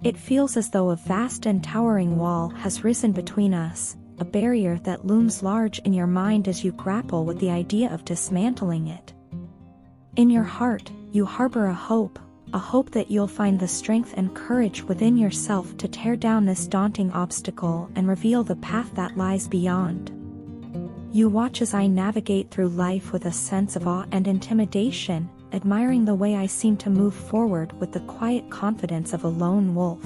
It feels as though a vast and towering wall has risen between us, a barrier that looms large in your mind as you grapple with the idea of dismantling it. In your heart, you harbor a hope that you'll find the strength and courage within yourself to tear down this daunting obstacle and reveal the path that lies beyond. You watch as I navigate through life with a sense of awe and intimidation, admiring the way I seem to move forward with the quiet confidence of a lone wolf.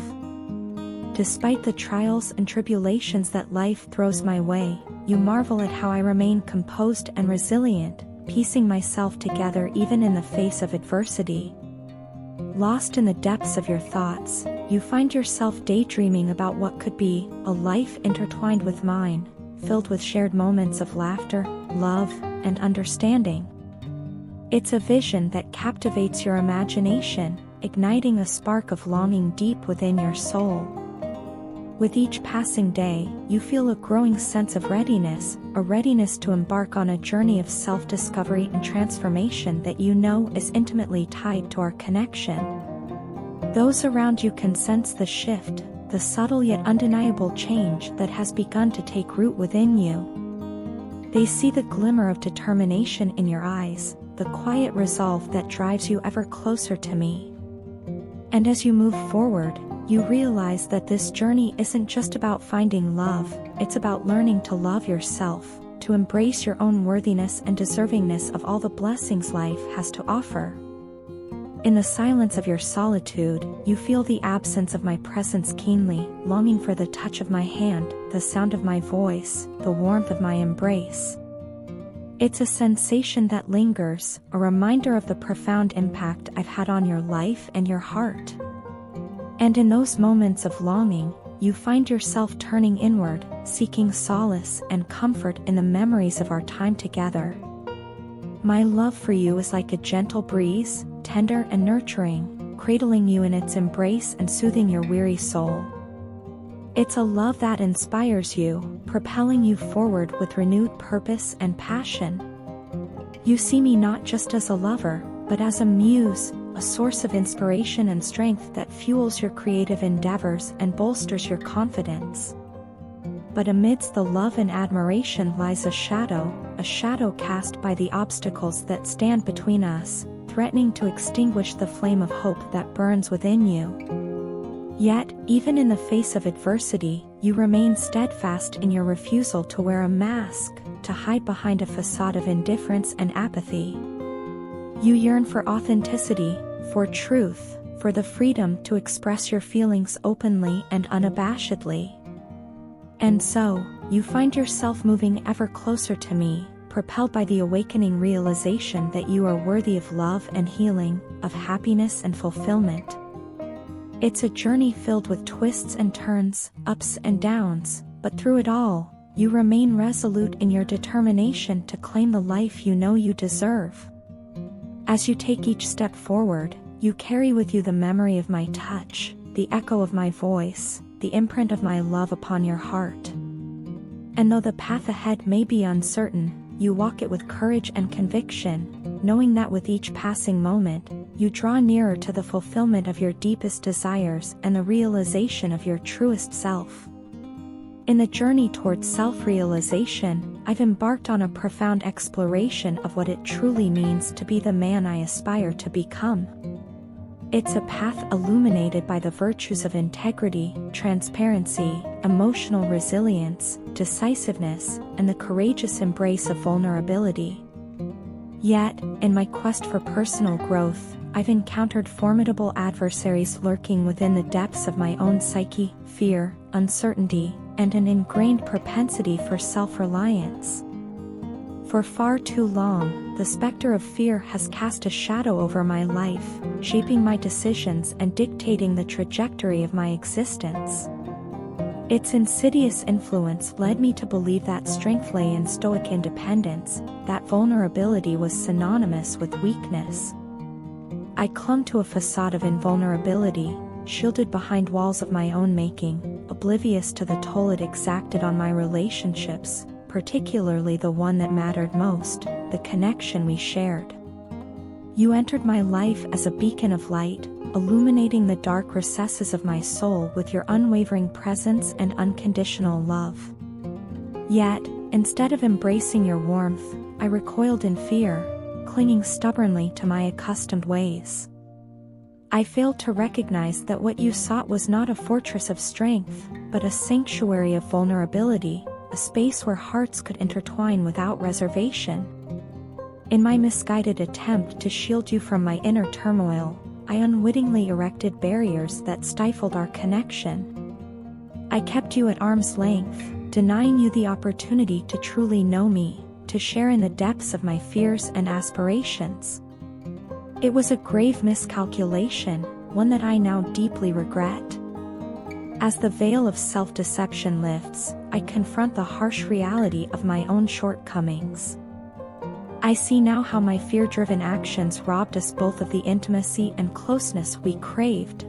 Despite the trials and tribulations that life throws my way, you marvel at how I remain composed and resilient, piecing myself together even in the face of adversity. Lost in the depths of your thoughts, you find yourself daydreaming about what could be a life intertwined with mine, filled with shared moments of laughter, love, and understanding. It's a vision that captivates your imagination, igniting a spark of longing deep within your soul. With each passing day, you feel a growing sense of readiness, a readiness to embark on a journey of self-discovery and transformation that you know is intimately tied to our connection. Those around you can sense the shift, the subtle yet undeniable change that has begun to take root within you. They see the glimmer of determination in your eyes, the quiet resolve that drives you ever closer to me. And as you move forward, you realize that this journey isn't just about finding love, it's about learning to love yourself, to embrace your own worthiness and deservingness of all the blessings life has to offer. In the silence of your solitude, you feel the absence of my presence keenly, longing for the touch of my hand, the sound of my voice, the warmth of my embrace. It's a sensation that lingers, a reminder of the profound impact I've had on your life and your heart. And in those moments of longing, you find yourself turning inward, seeking solace and comfort in the memories of our time together. My love for you is like a gentle breeze, tender and nurturing, cradling you in its embrace and soothing your weary soul. It's a love that inspires you, propelling you forward with renewed purpose and passion. You see me not just as a lover, but as a muse, a source of inspiration and strength that fuels your creative endeavors and bolsters your confidence. But amidst the love and admiration lies a shadow cast by the obstacles that stand between us, threatening to extinguish the flame of hope that burns within you. Yet, even in the face of adversity, you remain steadfast in your refusal to wear a mask, to hide behind a facade of indifference and apathy. You yearn for authenticity, for truth, for the freedom to express your feelings openly and unabashedly. And so, you find yourself moving ever closer to me, propelled by the awakening realization that you are worthy of love and healing, of happiness and fulfillment. It's a journey filled with twists and turns, ups and downs, but through it all, you remain resolute in your determination to claim the life you know you deserve. As you take each step forward, you carry with you the memory of my touch, the echo of my voice, the imprint of my love upon your heart. And though the path ahead may be uncertain, you walk it with courage and conviction, knowing that with each passing moment, you draw nearer to the fulfillment of your deepest desires and the realization of your truest self. In the journey towards self-realization, I've embarked on a profound exploration of what it truly means to be the man I aspire to become. It's a path illuminated by the virtues of integrity, transparency, emotional resilience, decisiveness, and the courageous embrace of vulnerability. Yet, in my quest for personal growth, I've encountered formidable adversaries lurking within the depths of my own psyche, fear, uncertainty, and an ingrained propensity for self-reliance. For far too long, the specter of fear has cast a shadow over my life, shaping my decisions and dictating the trajectory of my existence. Its insidious influence led me to believe that strength lay in stoic independence, that vulnerability was synonymous with weakness. I clung to a facade of invulnerability, shielded behind walls of my own making, oblivious to the toll it exacted on my relationships, particularly the one that mattered most, the connection we shared. You entered my life as a beacon of light, illuminating the dark recesses of my soul with your unwavering presence and unconditional love. Yet, instead of embracing your warmth, I recoiled in fear, clinging stubbornly to my accustomed ways. I failed to recognize that what you sought was not a fortress of strength, but a sanctuary of vulnerability, a space where hearts could intertwine without reservation. In my misguided attempt to shield you from my inner turmoil, I unwittingly erected barriers that stifled our connection. I kept you at arm's length, denying you the opportunity to truly know me, to share in the depths of my fears and aspirations. It was a grave miscalculation, one that I now deeply regret. As the veil of self-deception lifts, I confront the harsh reality of my own shortcomings. I see now how my fear-driven actions robbed us both of the intimacy and closeness we craved.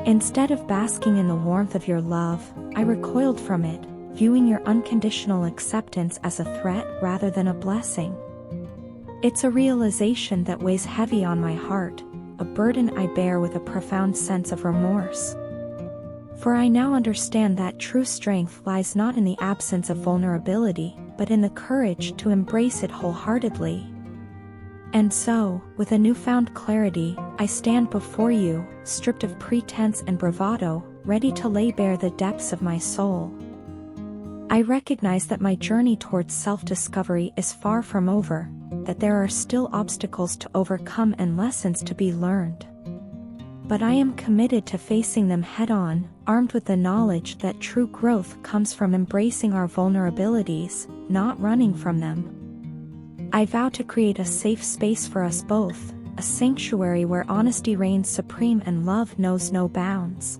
Instead of basking in the warmth of your love, I recoiled from it, viewing your unconditional acceptance as a threat rather than a blessing. It's a realization that weighs heavy on my heart, a burden I bear with a profound sense of remorse. For I now understand that true strength lies not in the absence of vulnerability, but in the courage to embrace it wholeheartedly. And so, with a newfound clarity, I stand before you, stripped of pretense and bravado, ready to lay bare the depths of my soul. I recognize that my journey towards self-discovery is far from over, that there are still obstacles to overcome and lessons to be learned. But I am committed to facing them head-on, armed with the knowledge that true growth comes from embracing our vulnerabilities, not running from them. I vow to create a safe space for us both, a sanctuary where honesty reigns supreme and love knows no bounds.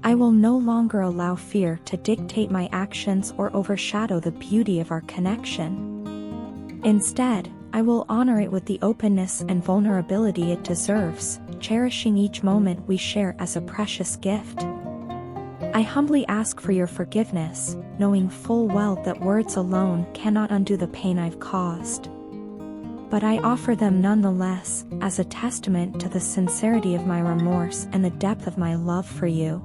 I will no longer allow fear to dictate my actions or overshadow the beauty of our connection. Instead, I will honor it with the openness and vulnerability it deserves, cherishing each moment we share as a precious gift. I humbly ask for your forgiveness, knowing full well that words alone cannot undo the pain I've caused. But I offer them nonetheless, as a testament to the sincerity of my remorse and the depth of my love for you.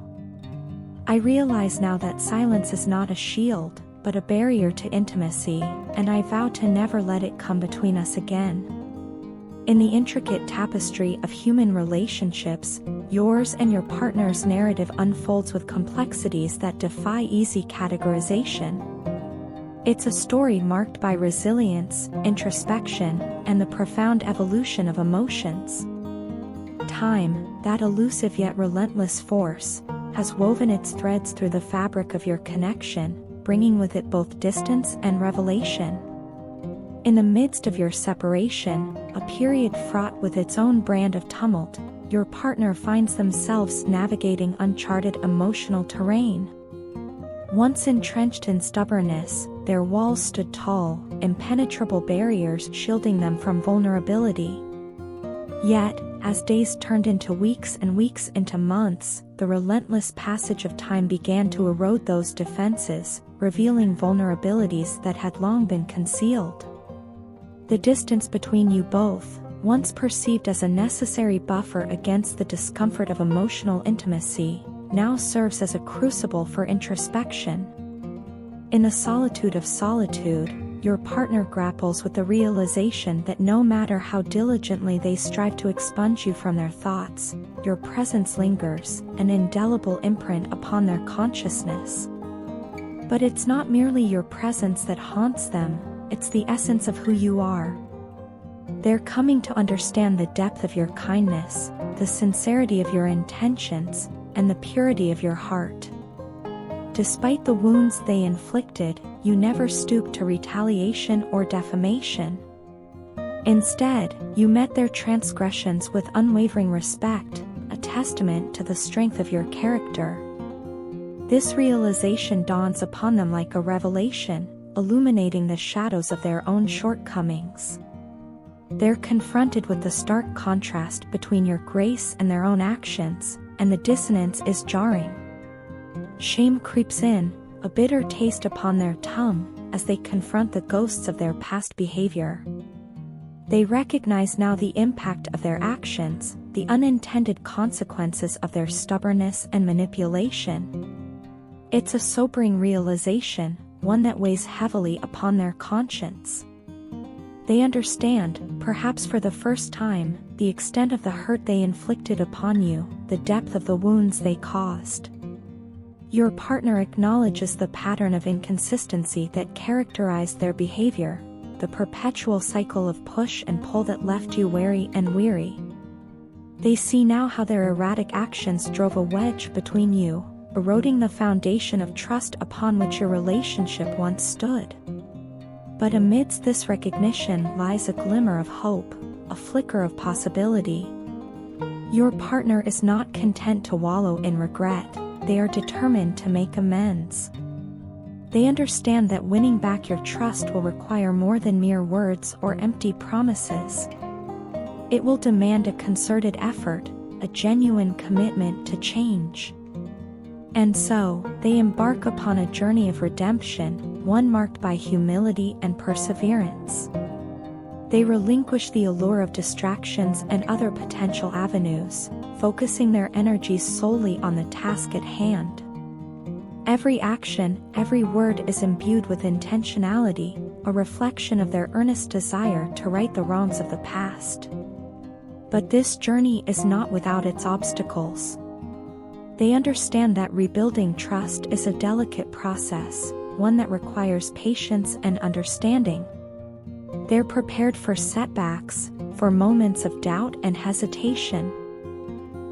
I realize now that silence is not a shield, but a barrier to intimacy, and I vow to never let it come between us again. In the intricate tapestry of human relationships, yours and your partner's narrative unfolds with complexities that defy easy categorization. It's a story marked by resilience, introspection, and the profound evolution of emotions. Time, that elusive yet relentless force, has woven its threads through the fabric of your connection, bringing with it both distance and revelation. In the midst of your separation, a period fraught with its own brand of tumult, your partner finds themselves navigating uncharted emotional terrain. Once entrenched in stubbornness, their walls stood tall, impenetrable barriers shielding them from vulnerability. Yet, as days turned into weeks and weeks into months, the relentless passage of time began to erode those defenses, revealing vulnerabilities that had long been concealed. The distance between you both, once perceived as a necessary buffer against the discomfort of emotional intimacy, now serves as a crucible for introspection. In the solitude of solitude, your partner grapples with the realization that no matter how diligently they strive to expunge you from their thoughts, your presence lingers, an indelible imprint upon their consciousness. But it's not merely your presence that haunts them, it's the essence of who you are. They're coming to understand the depth of your kindness, the sincerity of your intentions, and the purity of your heart. Despite the wounds they inflicted, you never stooped to retaliation or defamation. Instead, you met their transgressions with unwavering respect, a testament to the strength of your character. This realization dawns upon them like a revelation, illuminating the shadows of their own shortcomings. They're confronted with the stark contrast between your grace and their own actions, and the dissonance is jarring. Shame creeps in, a bitter taste upon their tongue, as they confront the ghosts of their past behavior. They recognize now the impact of their actions, the unintended consequences of their stubbornness and manipulation. It's a sobering realization, one that weighs heavily upon their conscience. They understand, perhaps for the first time, the extent of the hurt they inflicted upon you, the depth of the wounds they caused. Your partner acknowledges the pattern of inconsistency that characterized their behavior, the perpetual cycle of push and pull that left you wary and weary. They see now how their erratic actions drove a wedge between you, eroding the foundation of trust upon which your relationship once stood. But amidst this recognition lies a glimmer of hope, a flicker of possibility. Your partner is not content to wallow in regret, they are determined to make amends. They understand that winning back your trust will require more than mere words or empty promises. It will demand a concerted effort, a genuine commitment to change. And so, they embark upon a journey of redemption, one marked by humility and perseverance. They relinquish the allure of distractions and other potential avenues, focusing their energies solely on the task at hand. Every action, every word is imbued with intentionality, a reflection of their earnest desire to right the wrongs of the past. But this journey is not without its obstacles. They understand that rebuilding trust is a delicate process, one that requires patience and understanding. They're prepared for setbacks, for moments of doubt and hesitation.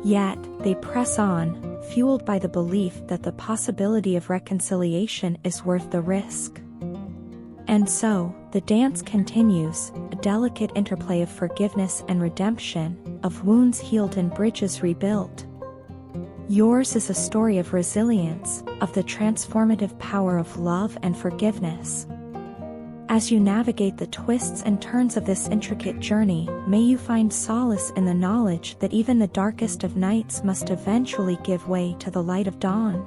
Yet, they press on, fueled by the belief that the possibility of reconciliation is worth the risk. And so, the dance continues, a delicate interplay of forgiveness and redemption, of wounds healed and bridges rebuilt. Yours is a story of resilience, of the transformative power of love and forgiveness. As you navigate the twists and turns of this intricate journey, may you find solace in the knowledge that even the darkest of nights must eventually give way to the light of dawn.